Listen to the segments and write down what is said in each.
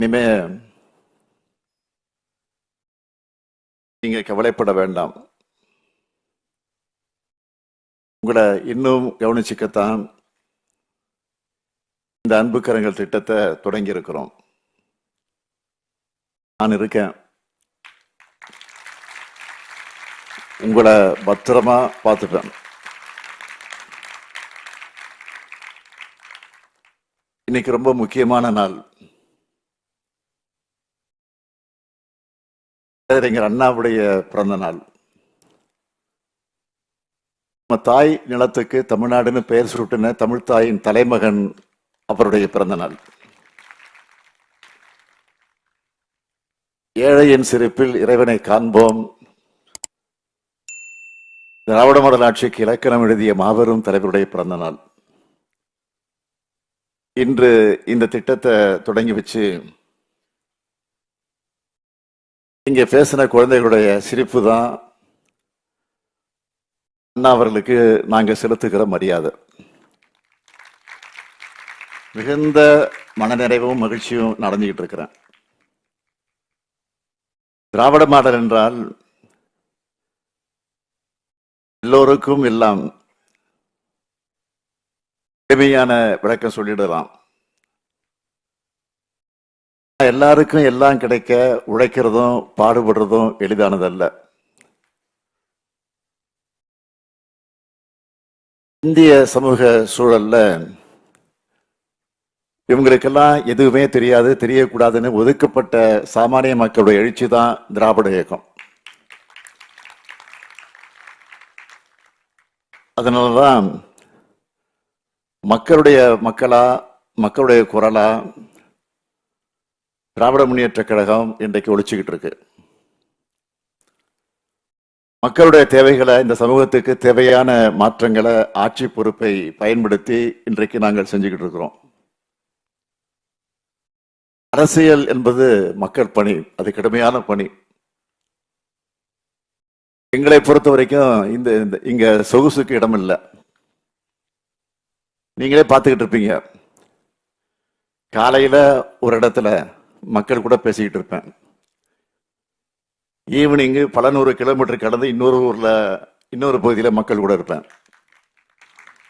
இனிமே நீங்க கவலைப்பட வேண்டாம். உங்களை இன்னும் கவனிச்சுக்கத்தான் இந்த அன்பு கரங்கள் திட்டத்தை தொடங்கி இருக்கிறோம். நான் இருக்கேன். உங்களை பத்திரமா பார்த்துப்பேன். இன்னைக்கு ரொம்ப முக்கியமான நாள். பேரறிஞர் அண்ணாவுடைய பிறந்த நாள். நம்ம தாய் நிலத்துக்கு தமிழ்நாடுன்னு பெயர் சுட்டின தமிழ் தாயின் தலைமகன் அவருடைய பிறந்த நாள். ஏழையின் சிரிப்பில் இறைவனை காண்போம். திராவிட மாடல் ஆட்சிக்கு இலக்கணம் எழுதிய மாபெரும் தலைவருடைய பிறந்த நாள். இன்று இந்த திட்டத்தை தொடங்கி வச்சு இங்க பேசின குழந்தைகளுடைய சிரிப்பு தான் அண்ணா அவர்களுக்கு நாங்க செலுத்துகிற மரியாதை. மிகுந்த மனநிறைவும் மகிழ்ச்சியும் நடந்துகிட்டு இருக்கிறேன். திராவிட மாடல் என்றால் எல்லோருக்கும் எல்லாம் எளிமையான விளக்கம் சொல்லிடலாம். எல்லாருக்கும் எல்லாம் கிடைக்க உழைக்கிறதும் பாடுபடுறதும் எளிதானதல்ல. இந்திய சமூக சூழல்ல இவங்களுக்கெல்லாம் எதுவுமே தெரியாது, தெரியக்கூடாதுன்னு ஒதுக்கப்பட்ட சாமானிய மக்களுடைய எழுச்சி தான் திராவிட இயக்கம். அதனாலதான் மக்களுடைய மக்களா, மக்களுடைய குரலா திராவிட முன்னேற்ற கழகம் இன்றைக்கு ஒழிச்சுக்கிட்டு இருக்கு. மக்களுடைய தேவைகளை, இந்த சமூகத்துக்கு தேவையான மாற்றங்களை ஆட்சி பொறுப்பை பயன்படுத்தி இன்றைக்கு நாங்கள் செஞ்சுக்கிட்டு இருக்கிறோம். அரசியல் என்பது மக்கள் பணி, அது கடுமையான பணி. எங்களை பொறுத்த வரைக்கும் இங்க சொகுசுக்கு இடம் இல்லை. நீங்களே பார்த்துக்கிட்டு இருப்பீங்க. காலையில ஒரு இடத்துல மக்கள் கூட பேசிக்கிட்டு இருப்பேன். ஈவினிங்கு பல 100 கிலோமீட்டர் கடந்து இன்னொரு ஊர்ல, இன்னொரு பகுதியில மக்கள் கூட இருப்பேன்.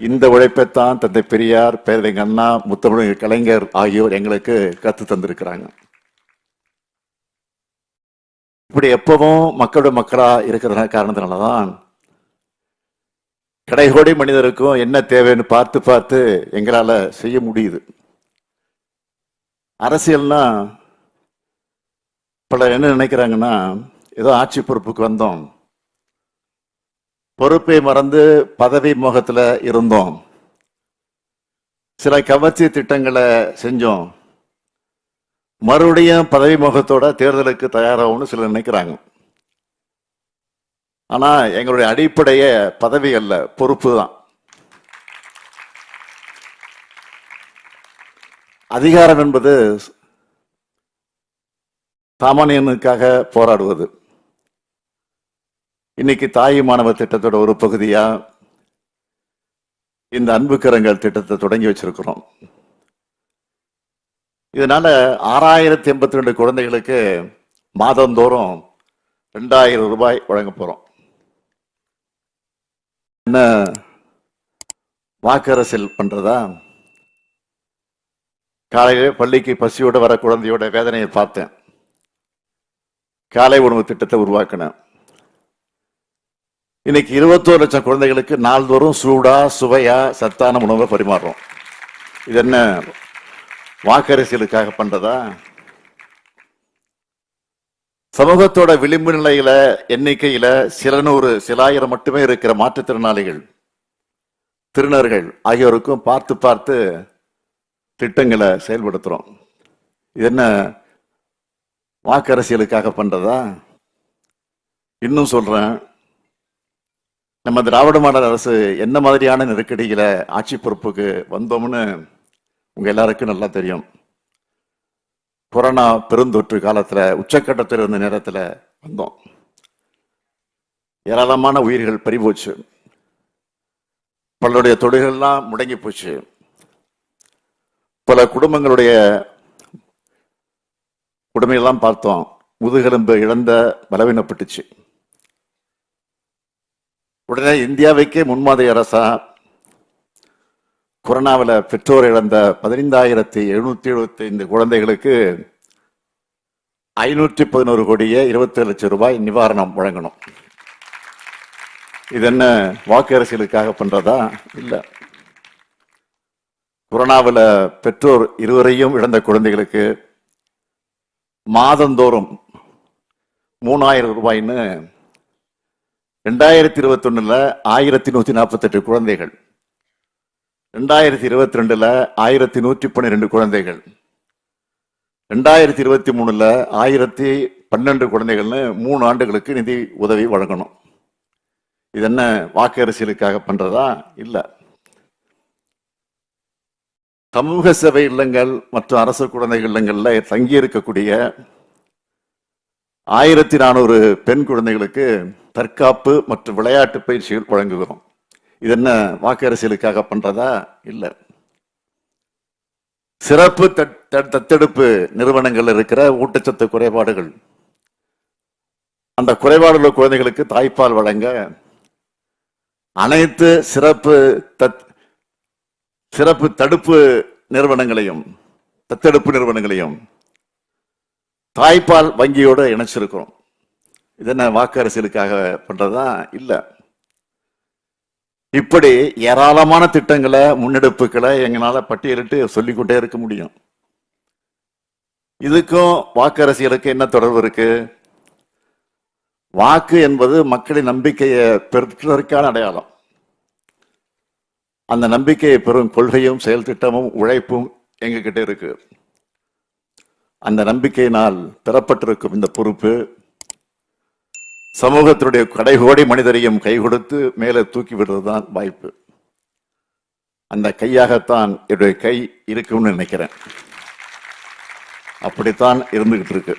இந்த உழைப்பைத்தான் தந்தை பெரியார், பேரறிஞர் அண்ணா, முத்தமிழ் கலைஞர் ஆகியோர் எங்களுக்கு கத்து தந்திருக்கிறாங்க. இப்படி எப்பவும் மக்களோட மக்களா இருக்கிற காரணத்தினாலதான் கடைகோடி மனிதருக்கும் என்ன தேவைன்னு பார்த்து பார்த்து எங்களால செய்ய முடியுது. அரசியல்னா பலர் என்ன நினைக்கிறாங்கன்னா, ஏதோ ஆட்சி பொறுப்புக்கு வந்தோம், பொறுப்பை மறந்து பதவி மோகத்துல இருந்தோம், சில கவர்ச்சி திட்டங்களை செஞ்சோம், மறுபடியும் பதவி மோகத்தோட தேர்தலுக்கு தயாராகும்னு சிலர் நினைக்கிறாங்க. ஆனா எங்களுடைய அடிப்படைய பதவி அல்ல, பொறுப்பு தான். அதிகாரம் என்பது சாமானியனுக்காக போராடுவது. இன்னைக்கு தாய் மாணவர் திட்டத்தோட ஒரு பகுதியா இந்த அன்பு கரங்கள் திட்டத்தை தொடங்கி வச்சிருக்கிறோம். இதனால 6082 குழந்தைகளுக்கு மாதந்தோறும் 2000 ரூபாய் வழங்க போறோம். என்ன வாக்கரசியல் பண்றதா? காலையில பள்ளிக்கு பசியோட வர குழந்தையோட வேதனையை பார்த்தேன். காலை உணவு திட்டத்தை உருவாக்கினேன். இன்னைக்கு 21 லட்சம் குழந்தைகளுக்கு நாள்தோறும் சூடா, சுவையா, சத்தான உணவை பரிமாறுறோம். இது என்ன வாக்கரசியலுக்காக பண்றதா? சமூகத்தோட விளிம்பு நிலையில எண்ணிக்கையில சில 100, சில 1000 மட்டுமே இருக்கிற மாற்றுத்திறனாளிகள், திருநர்கள் ஆகியோருக்கும் பார்த்து பார்த்து திட்டங்களை செயல்படுத்துறோம். இது என்ன வாக்கரசியலுக்காக பண்றதா? இன்னும் சொல்றேன், நம்ம திராவிட மாடல் அரசு என்ன மாதிரியான நெருக்கடியில ஆட்சி பொறுப்புக்கு வந்தோம்னு உங்க எல்லாருக்கும் நல்லா தெரியும். கொரோனா பெருந்தொற்று காலத்துல உச்சக்கட்டத்தில் இருந்த நேரத்துல வந்தோம். ஏராளமான உயிர்கள் பறிபோச்சு, பலருடைய தொழில்கள்லாம் முடங்கி போச்சு, பல குடும்பங்களுடைய கொடுமையெல்லாம் பார்த்தோம். முதுகெலும்பு இழந்த பலவீனப்பட்டுச்சு. உடனே இந்தியாவுக்கே முன்மாதிரி அரசா கொரோனாவில் பெற்றோர் இழந்த 15,775 குழந்தைகளுக்கு 511 கோடியே 27 லட்சம் ரூபாய் நிவாரணம் வழங்கணும். இது என்ன வாக்கு அரசியலுக்காக பண்றதா? இல்ல. கொரோனாவில் பெற்றோர் இருவரையும் இழந்த குழந்தைகளுக்கு மாதந்தோறும் 3,000 ரூபாய்ன்னு 2021 1148 குழந்தைகள், 2022 1112 குழந்தைகள், 2023 1012 குழந்தைகள்னு 3 ஆண்டுகளுக்கு நிதி உதவி வழங்கணும். இது என்ன வாக்கு அரசியலுக்காக பண்றதா? இல்ல. சமூக சேவை இல்லங்கள் மற்றும் அரசு குழந்தைகள் இல்லங்கள்ல தங்கி இருக்கக்கூடிய 1400 பெண் குழந்தைகளுக்கு தற்காப்பு மற்றும் விளையாட்டு பயிற்சிகள் வழங்குகிறோம். இது என்ன வாக்கு அரசியலுக்காக பண்றதா? இல்ல. சிறப்பு தத்தெடுப்பு நிறுவனங்கள் இருக்கிற ஊட்டச்சத்து குறைபாடுகள், அந்த குறைபாடுள்ள குழந்தைகளுக்கு தாய்ப்பால் வழங்க அனைத்து சிறப்பு தடுப்பு நிறுவனங்களையும் தத்தெடுப்பு நிறுவனங்களையும் தாய்ப்பால் வங்கியோடு இணைச்சிருக்கிறோம். இது என்ன வாக்கு அரசியலுக்காக பண்றதா? இல்ல. இப்படி ஏராளமான திட்டங்களை, முன்னெடுப்புகளை எங்களால பட்டியலிட்டு சொல்லிக்கொண்டே இருக்க முடியும். இதுக்கும் வாக்கு அரசியலுக்கு என்ன தொடர்பு இருக்கு? வாக்கு என்பது மக்களின் நம்பிக்கையை பெறுவதற்கான அடையாளம். அந்த நம்பிக்கையை பெறும் கொள்கையும் செயல் திட்டமும் உழைப்பும் எங்ககிட்ட இருக்கு. அந்த நம்பிக்கையினால் பெறப்பட்டிருக்கும் இந்த பொறுப்பு சமூகத்தினுடைய கடைகோடி மனிதரையும் கை கொடுத்து மேலே தூக்கி விடுறதுதான் வாய்ப்பு. அந்த கையாகத்தான் என்னுடைய கை இருக்கும்னு நினைக்கிறேன். அப்படித்தான் இருந்துகிட்டு இருக்கு.